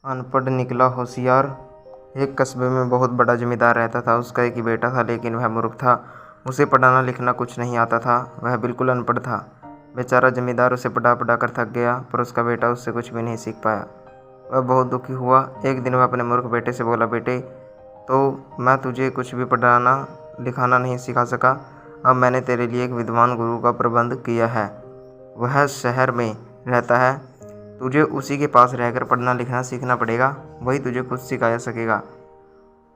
अनपढ़ निकला होशियार। एक कस्बे में बहुत बड़ा जमींदार रहता था। उसका एक ही बेटा था, लेकिन वह मूर्ख था। उसे पढ़ना लिखना कुछ नहीं आता था। वह बिल्कुल अनपढ़ था। बेचारा जमींदार उसे पढ़ा पढ़ा कर थक गया, पर उसका बेटा उससे कुछ भी नहीं सीख पाया। वह बहुत दुखी हुआ। एक दिन वह अपने मूर्ख बेटे से बोला, बेटे, तो मैं तुझे कुछ भी पढ़ाना लिखाना नहीं सिखा सका। अब मैंने तेरे लिए एक विद्वान गुरु का प्रबंध किया है। वह शहर में रहता है। तुझे उसी के पास रहकर पढ़ना लिखना सीखना पड़ेगा। वही तुझे कुछ सिखा सकेगा।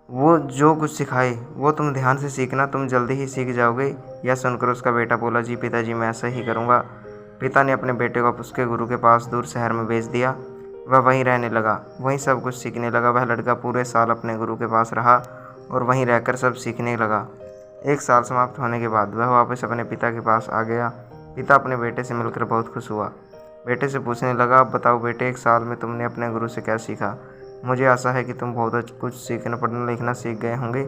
वो जो कुछ सिखाए वो तुम ध्यान से सीखना, तुम जल्दी ही सीख जाओगे। यह सुनकर उसका बेटा बोला, जी पिताजी, मैं ऐसा ही करूँगा। पिता ने अपने बेटे को उसके गुरु के पास दूर शहर में भेज दिया। वह वहीं रहने लगा, वहीं सब कुछ सीखने लगा। वह लड़का पूरे साल अपने गुरु के पास रहा और वहीं रहकर सब सीखने लगा। एक साल समाप्त होने के बाद वह वापस अपने पिता के पास आ गया। पिता अपने बेटे से मिलकर बहुत खुश हुआ। बेटे से पूछने लगा, अब बताओ बेटे, एक साल में तुमने अपने गुरु से क्या सीखा? मुझे आशा है कि तुम बहुत कुछ सीखना पढ़ना लिखना सीख गए होंगे।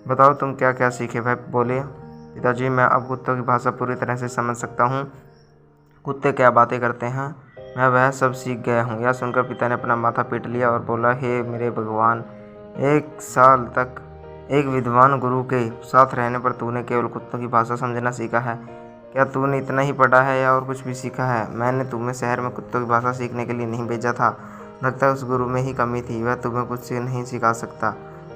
बताओ तुम क्या क्या सीखे? वह बोले, पिताजी, मैं अब कुत्तों की भाषा पूरी तरह से समझ सकता हूँ। कुत्ते क्या बातें करते हैं, मैं वह सब सीख गया हूँ। यह सुनकर पिता ने अपना माथा पीट लिया और बोला, हे मेरे भगवान, एक साल तक एक विद्वान गुरु के साथ रहने पर तूने केवल कुत्तों की भाषा समझना सीखा है। क्या तूने इतना ही पढ़ा है या और कुछ भी सीखा है? मैंने तुम्हें शहर में कुत्तों की भाषा सीखने के लिए नहीं भेजा था। लगता है उस गुरु में ही कमी थी, वह तुम्हें कुछ नहीं सिखा सकता।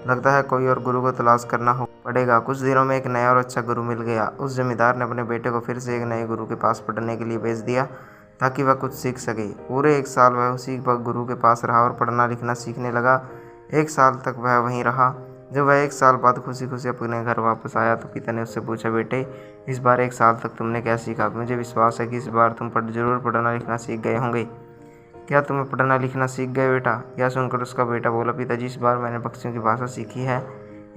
लगता है कोई और गुरु को तलाश करना पड़ेगा। कुछ दिनों में एक नया और अच्छा गुरु मिल गया। उस जमींदार ने अपने बेटे को फिर से एक नए गुरु के पास पढ़ने के लिए भेज दिया, ताकि वह कुछ सीख सके। पूरे एक साल वह उसी गुरु के पास रहा और पढ़ना लिखना सीखने लगा। एक साल तक वह वहीं रहा। जब वह एक साल बाद खुशी खुशी अपने घर वापस आया तो पिता ने उससे पूछा, बेटे, इस बार एक साल तक तुमने क्या सीखा? मुझे विश्वास है कि इस बार तुम जरूर पढ़ना लिखना सीख गए होंगे। क्या तुम्हें पढ़ना लिखना सीख गए बेटा? यह सुनकर उसका बेटा बोला, पिताजी, इस बार मैंने पक्षियों की भाषा सीखी है।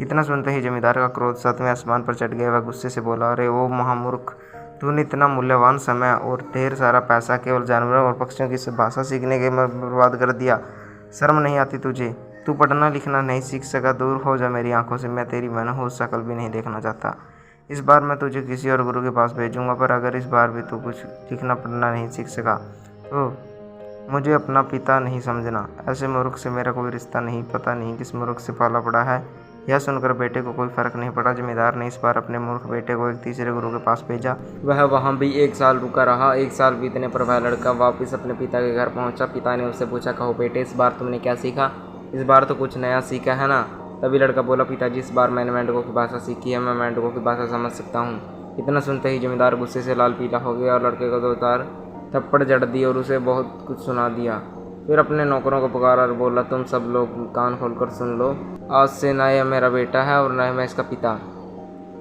इतना सुनते ही जमींदार का क्रोध सातवें आसमान पर चढ़ गया। वह गुस्से से बोला, अरे ओ महामूर्ख, तूने इतना मूल्यवान समय और ढेर सारा पैसा केवल जानवरों और पक्षियों की भाषा सीखने के में बर्बाद कर दिया। शर्म नहीं आती तुझे? तू पढ़ना लिखना नहीं सीख सका, दूर हो जा मेरी आंखों से। मैं तेरी मनहूस शक्ल भी नहीं देखना चाहता। इस बार मैं तुझे किसी और गुरु के पास भेजूंगा, पर अगर इस बार भी तू कुछ लिखना पढ़ना नहीं सीख सका तो मुझे अपना पिता नहीं समझना। ऐसे मूर्ख से मेरा कोई रिश्ता नहीं। पता नहीं किस मूर्ख से पाला पड़ा है। यह सुनकर बेटे को कोई फर्क नहीं पड़ा। जमींदार ने इस बार अपने मूर्ख बेटे को एक तीसरे गुरु के पास भेजा। वह वहाँ भी एक साल रुका रहा। एक साल बीतने पर वह लड़का वापस अपने पिता के घर पहुँचा। पिता ने उससे पूछा, कहो बेटे, इस बार तुमने क्या सीखा? इस बार तो कुछ नया सीखा है ना? तभी लड़का बोला, पिताजी, इस बार मैंने मेंढकों की भाषा सीखी है। मैं मेंढकों की भाषा समझ सकता हूँ। इतना सुनते ही जमींदार गुस्से से लाल पीला हो गया और लड़के को 2-4 थप्पड़ जड़ दी और उसे बहुत कुछ सुना दिया। फिर अपने नौकरों को पुकारा और बोला, तुम सब लोग कान खोलकर सुन लो। आज से न यह मेरा बेटा है और न ही मैं इसका पिता।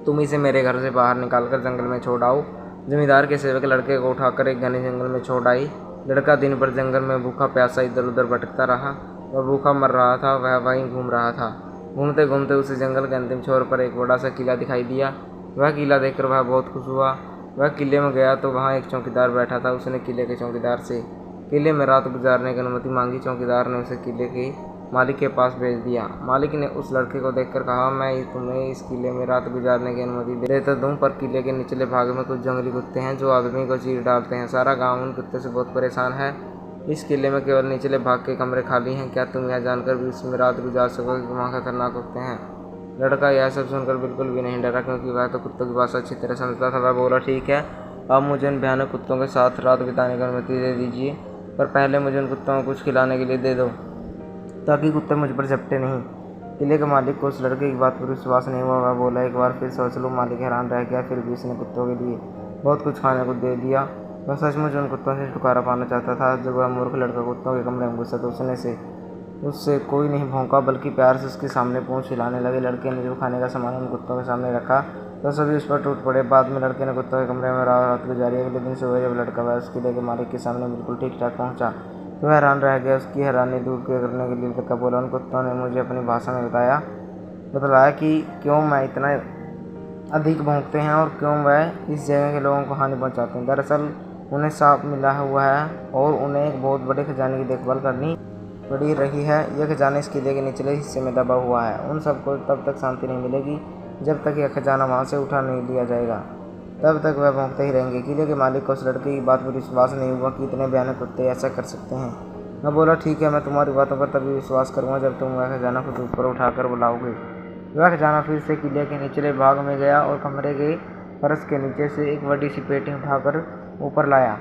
तुम इसे मेरे घर से बाहर निकालकर जंगल में छोड़ आओ। जमींदार के सेवक लड़के को उठाकर एक घने जंगल में छोड़ आई। लड़का दिन भर जंगल में भूखा प्यासा इधर उधर भटकता रहा। वह भूखा मर रहा था। वह वहीं घूम रहा था। घूमते घूमते उसे जंगल के अंतिम छोर पर एक बड़ा सा किला दिखाई दिया। वह किला देखकर वह बहुत खुश हुआ। वह किले में गया तो वहाँ एक चौकीदार बैठा था। उसने किले के चौकीदार से किले में रात गुजारने की अनुमति मांगी। चौकीदार ने उसे किले के मालिक के पास भेज दिया। मालिक ने उस लड़के को देखकर कहा, मैं तुम्हें इस किले में रात गुजारने की अनुमति दे तो दूँ, पर किले के निचले भाग में कुछ जंगली कुत्ते हैं जो आदमी को चीर डालते हैं। सारा गाँव उन कुत्ते से बहुत परेशान है। इस किले में केवल निचले भाग के कमरे खाली हैं। क्या तुम यह जानकर भी इसमें रात गुजार सकोगे कि वहाँ खतरनाक कुत्ते हैं? लड़का यह सब सुनकर बिल्कुल भी नहीं डरा, क्योंकि वह तो कुत्तों की भाषा अच्छी तरह समझता था। वह बोला, ठीक है, अब मुझे उन भयानक कुत्तों के साथ रात बिताने की अनुमति दे दीजिए, पर पहले मुझे उन कुत्तों को कुछ खिलाने के लिए दे दो, ताकि कुत्ते मुझ पर झपटे नहीं। किले के मालिक को उस लड़के की बात पर विश्वास नहीं हुआ। वह बोला, एक बार फिर सोच लो। मालिक हैरान रह गया। फिर भी उसने कुत्तों के लिए बहुत कुछ खाने को दे दिया। वह सचमुच उन कुत्तों से छुटकारा पाना चाहता था। जब वह मूर्ख लड़का कुत्तों के कमरे में घुसा तो उससे कोई नहीं भौंका, बल्कि प्यार से उसके सामने पूंछ हिलाने लगे। लड़के ने जो खाने का सामान उन कुत्तों के सामने रखा तो सभी उस पर टूट पड़े। बाद में लड़के ने कुत्तों के कमरे में रात गुजारी। अगले दिन सुबह जब लड़का वह उस किले के मालिक के सामने बिल्कुल ठीक ठाक पहुंचा तो वह हैरान रह गया। उसकी हैरानी दूर करने के लिए लड़का बोला, उन कुत्तों ने मुझे अपनी भाषा में बतलाया कि क्यों मैं इतना अधिक भौंकते हैं और क्यों वह इस जगह के लोगों को हानि पहुंचाते हैं। दरअसल उन्हें सांप मिला हुआ है और उन्हें एक बहुत बड़े खजाने की देखभाल करनी पड़ी रही है। यह खजाना इस किले के निचले हिस्से में दबा हुआ है। उन सबको तब तक शांति नहीं मिलेगी जब तक यह खजाना वहाँ से उठा नहीं लिया जाएगा। तब तक वह भौंकते ही रहेंगे। किले के मालिक को उस लड़के की बात पर विश्वास नहीं हुआ कि इतने भयानक कुत्ते ऐसा कर सकते हैं। मैं बोला ठीक है, मैं तुम्हारी बातों पर तभी विश्वास करूँगा जब तुम वह खजाना खुद ऊपर उठाकर बुलाओगे। वह खजाना फिर से किले के निचले भाग में गया और कमरे के फर्श के नीचे से एक बड़ी सी पेटी उठाकर ऊपर लाया।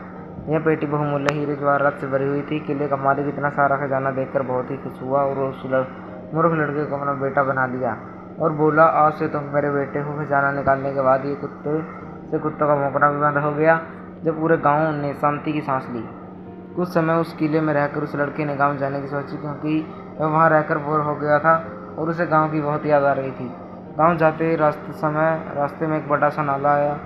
यह पेटी बहुमूल्य हीरे जवाहरात से भरी हुई थी। किले का मालिक इतना सारा खजाना देखकर बहुत ही खुश हुआ और उस मूर्ख लड़के को अपना बेटा बना लिया और बोला, आज से तुम मेरे बेटे हो। खजाना निकालने के बाद ये कुत्तों का भौंकना भी बंद हो गया। जब पूरे गांव ने शांति की सांस ली। कुछ समय उस किले में रहकर उस लड़के ने गांव जाने की सोची, क्योंकि वह वहां रहकर बोर हो गया था और उसे गांव की बहुत याद आ रही थी। गांव जाते रास्ते में एक बड़ा सा नाला आया।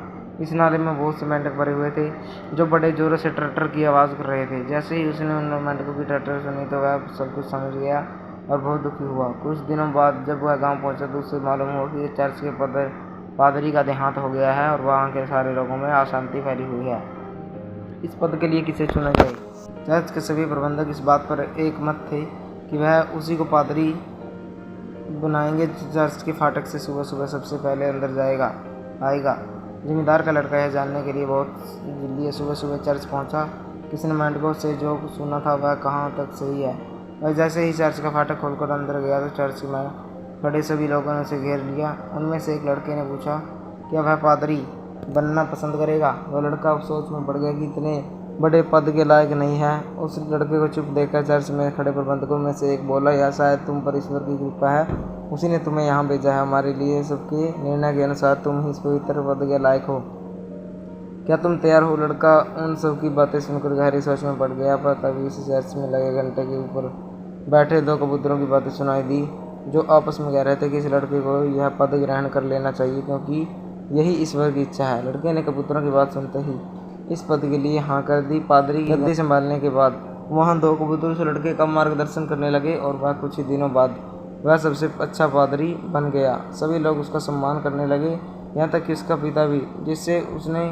इस नाले में बहुत से मेंढक भरे हुए थे जो बड़े जोरों से ट्रैक्टर की आवाज़ कर रहे थे। जैसे ही उसने उन मेंढकों की ट्रैक्टर सुनी तो वह सब कुछ समझ गया और बहुत दुखी हुआ। कुछ दिनों बाद जब वह गांव पहुंचा तो उसे मालूम हुआ कि चर्च के पादरी का देहांत हो गया है और वहाँ के सारे लोगों में अशांति फैली हुई है। इस पद के लिए किसे चुना जाए? चर्च के सभी प्रबंधक इस बात पर एक मत थे कि वह उसी को पादरी बनाएंगे। चर्च के फाटक से सुबह सुबह सबसे पहले अंदर आएगा। जमींदार का लड़का यह जानने के लिए बहुत सुबह सुबह चर्च पहुंचा। किसी मेंढकों से जो सुना था वह कहाँ तक सही है। वह जैसे ही चर्च का फाटक खोलकर अंदर गया तो चर्च में खड़े सभी लोगों ने उसे घेर लिया। उनमें से एक लड़के ने पूछा, क्या वह पादरी बनना पसंद करेगा? वह लड़का सोच में पड़ गया कि इतने बड़े पद के लायक नहीं है। उस लड़के को चुप देखकर चर्च में खड़े प्रबंधकों में से एक बोला, या शायद तुम पर ईश्वर की कृपा है, उसी ने तुम्हें यहाँ भेजा है। हमारे लिए सबके निर्णय के अनुसार तुम ही इस पवित्र पद के लायक हो। क्या तुम तैयार हो? लड़का उन सब की बातें सुनकर गहरी सोच में पड़ गया। पर तभी इस चर्च में लगे घंटे के ऊपर बैठे दो कबूतरों की बातें सुनाई दी, जो आपस में कह रहे थे कि इस लड़के को यह पद ग्रहण कर लेना चाहिए, क्योंकि यही ईश्वर की इच्छा है। लड़के ने कबूतरों की बात सुनते ही इस पद के लिए हाँ कर दी। पादरी की गद्दी संभालने के बाद वहाँ 2 कबूतर उस लड़के का मार्गदर्शन करने लगे और वह कुछ ही दिनों बाद वह सबसे अच्छा पादरी बन गया। सभी लोग उसका सम्मान करने लगे, यहाँ तक कि उसका पिता भी, जिससे उसने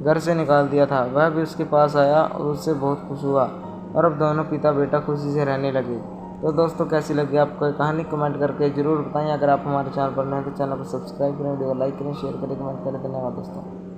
घर से निकाल दिया था, वह भी उसके पास आया और उससे बहुत खुश हुआ और अब दोनों पिता बेटा खुशी से रहने लगे। तो दोस्तों, कैसी लगी आपको कहानी? कमेंट करके ज़रूर बताएं। अगर आप हमारे चैनल पर नए हैं तो चैनल को सब्सक्राइब करें, वीडियो को लाइक करें, शेयर करें, कमेंट करें। धन्यवाद दोस्तों।